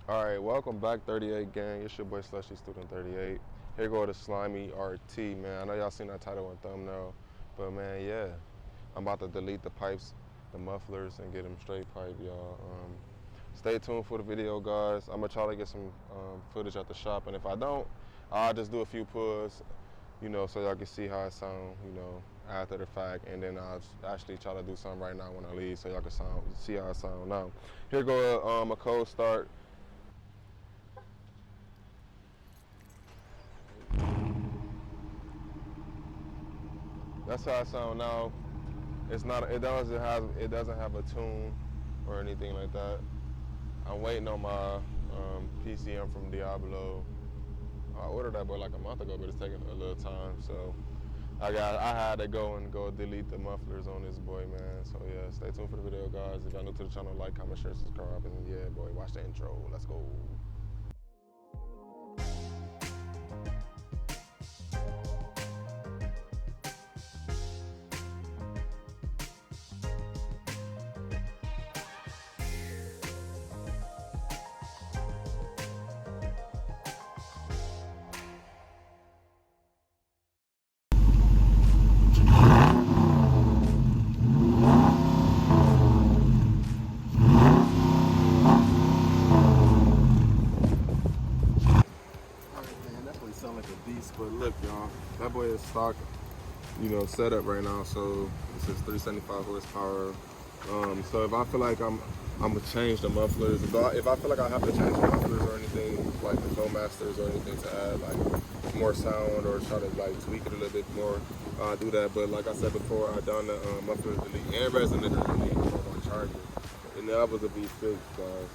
All right, welcome back, 38 gang. It's your boy Slushy Student 38. Here go the Slimy RT, man. I know y'all seen that title and thumbnail, but man, yeah, I'm about to delete the pipes, the mufflers, and get them straight pipe, y'all. Stay tuned for the video, guys. I'm gonna try to get some footage at the shop, and if I don't, I'll just do a few pulls, so y'all can see how it sound, after the fact, and then I'll actually try to do something right now when I leave, so y'all can see how it sound now. Here go a cold start. That's how it sound now. It's not. It doesn't have a tune or anything like that. I'm waiting on my PCM from Diablo. I ordered that boy like a month ago, but it's taking a little time. So I had to go delete the mufflers on this boy, man. So yeah, stay tuned for the video, guys. If y'all new to the channel, like, comment, share, subscribe, and yeah, boy, watch the intro. Let's go. Sound like a beast, but look, y'all, that boy is stock, set up right now. So this is 375 horsepower. So if I feel like I'm gonna change the mufflers, if I feel like I have to change the mufflers or anything, like the flow masters or anything to add like more sound or try to like tweak it a little bit more, I'll do that. But like I said before, I done the mufflers delete and resonator delete on my charger, and that was a beast fix, guys.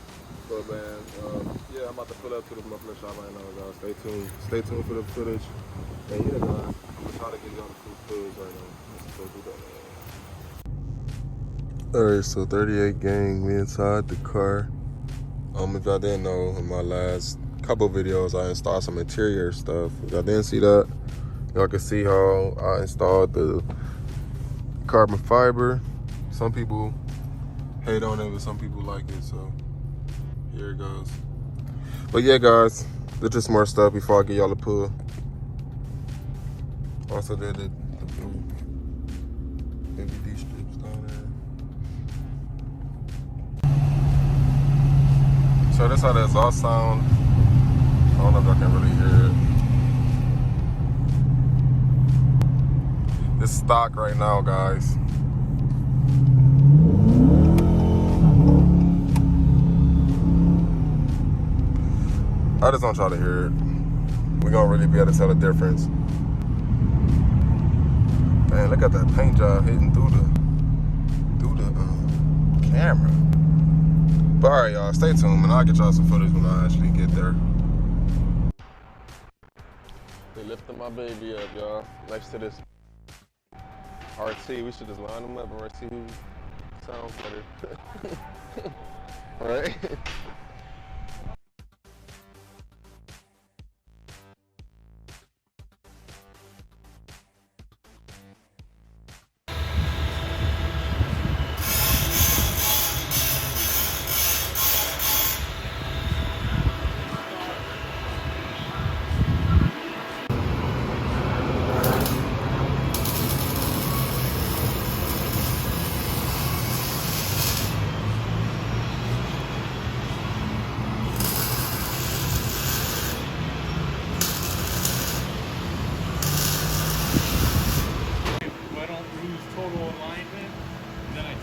But man, yeah, I'm about to pull up to the muffler shop right now, guys. Stay tuned. Stay tuned for the footage. And yeah, guys, I'm gonna try to get y'all the full footage right now. Let's go do that, man. Alright, so 38 gang, we inside the car. If y'all didn't know, in my last couple videos, I installed some interior stuff. If y'all didn't see that, y'all can see how I installed the carbon fiber. Some people hate on it, but some people like it, so here it goes. But yeah, guys, there's just more stuff before I get y'all a pull. Also did the blue LED strips down there. So this how the exhaust sound. I don't know if y'all can really hear it. It's stock right now, guys. I just don't try to hear it. We're gonna really be able to tell the difference. Man, look at that paint job hitting through the camera. But alright, y'all, stay tuned, man. I'll get y'all some footage when I actually get there. They lifted my baby up, y'all, next to this RT. We should just line them up and see who sounds better. Alright?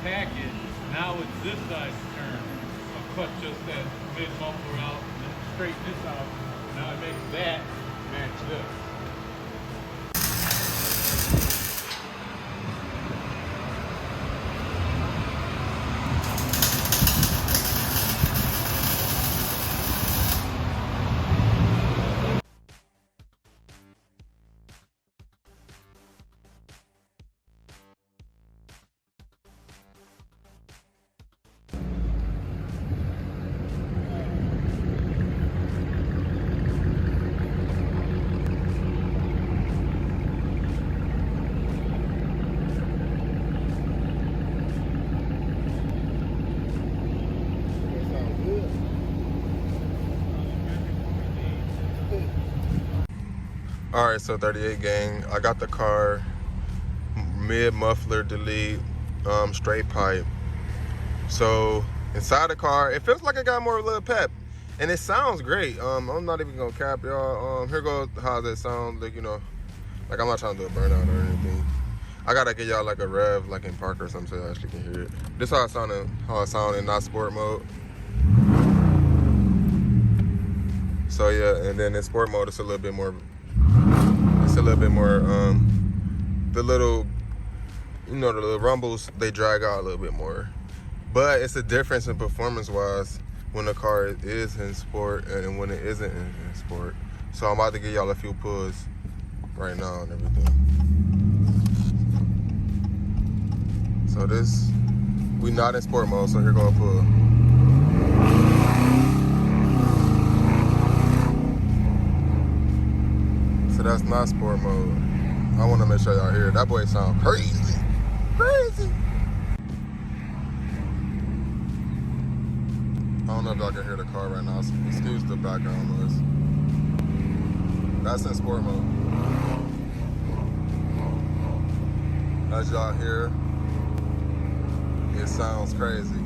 Tag it, now it's this side's turn. I'll cut just that mid muffler out and then straighten this out. Now it makes that match this. All right, so 38 gang, I got the car, mid muffler delete, straight pipe. So inside the car, it feels like it got more little pep, and it sounds great. I'm not even gonna cap y'all. Here goes how that sound. Like, you know, like I'm not trying to do a burnout or anything. I gotta get y'all like a rev, like in park or something, so you actually can hear it. This how it sound in not sport mode. So yeah, and then in sport mode, it's a little bit more. It's a little bit more. The little, you know, the little rumbles, they drag out a little bit more. But it's a difference in performance-wise when the car is in sport and when it isn't in sport. So I'm about to give y'all a few pulls right now and everything. So this, we not in sport mode, so here go a pull. So that's not sport mode. I want to make sure y'all hear it. That boy sound crazy. Crazy. I don't know if y'all can hear the car right now. Excuse the background noise. That's in sport mode. As y'all hear, it sounds crazy.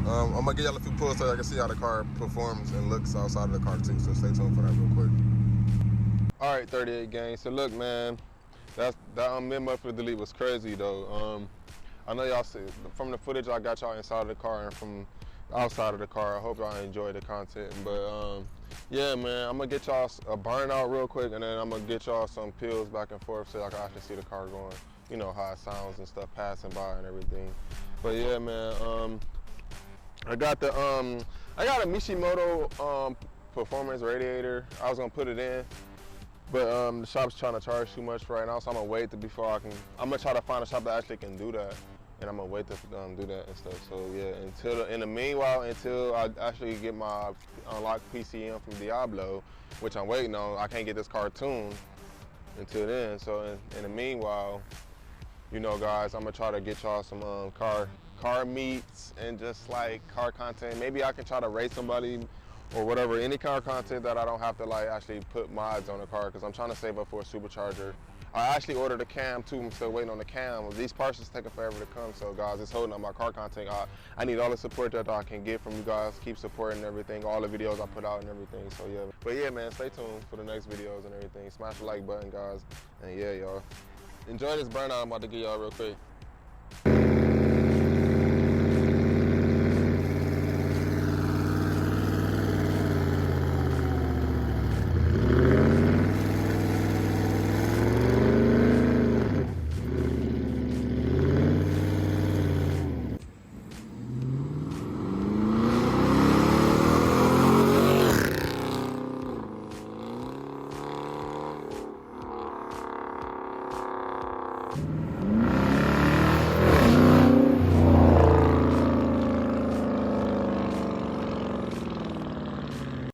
I'm gonna give y'all a few pulls so y'all can see how the car performs and looks outside of the car too. So stay tuned for that real quick. All right, 38 gang. So look, man, that mid muffler delete was crazy though. I know y'all see from the footage I got y'all inside of the car and from outside of the car. I hope y'all enjoy the content. But yeah, man, I'm gonna get y'all a burnout real quick, and then I'm gonna get y'all some pills back and forth so y'all can actually see the car going. You know how it sounds and stuff passing by and everything. But yeah, man, I got a Mishimoto performance radiator. I was gonna put it in, but the shop's trying to charge too much right now, so I'm gonna wait before I can. I'm gonna try to find a shop that actually can do that. And I'm gonna wait to do that and stuff. So yeah, in the meanwhile, until I actually get my unlocked PCM from Diablo, which I'm waiting on, I can't get this car tuned until then. So in the meanwhile, you know, guys, I'm gonna try to get y'all some car meets and just like car content. Maybe I can try to race somebody or whatever, any car content that I don't have to like actually put mods on the car, because I'm trying to save up for a supercharger. I actually ordered a cam too. I'm still waiting on the cam. These parts is taking forever to come. So guys, it's holding up my car content. I need all the support that I can get from you guys. Keep supporting everything, all the videos I put out and everything. So yeah, but yeah, man, stay tuned for the next videos and everything. Smash the like button, guys. And yeah, y'all, enjoy this burnout I'm about to give y'all real quick.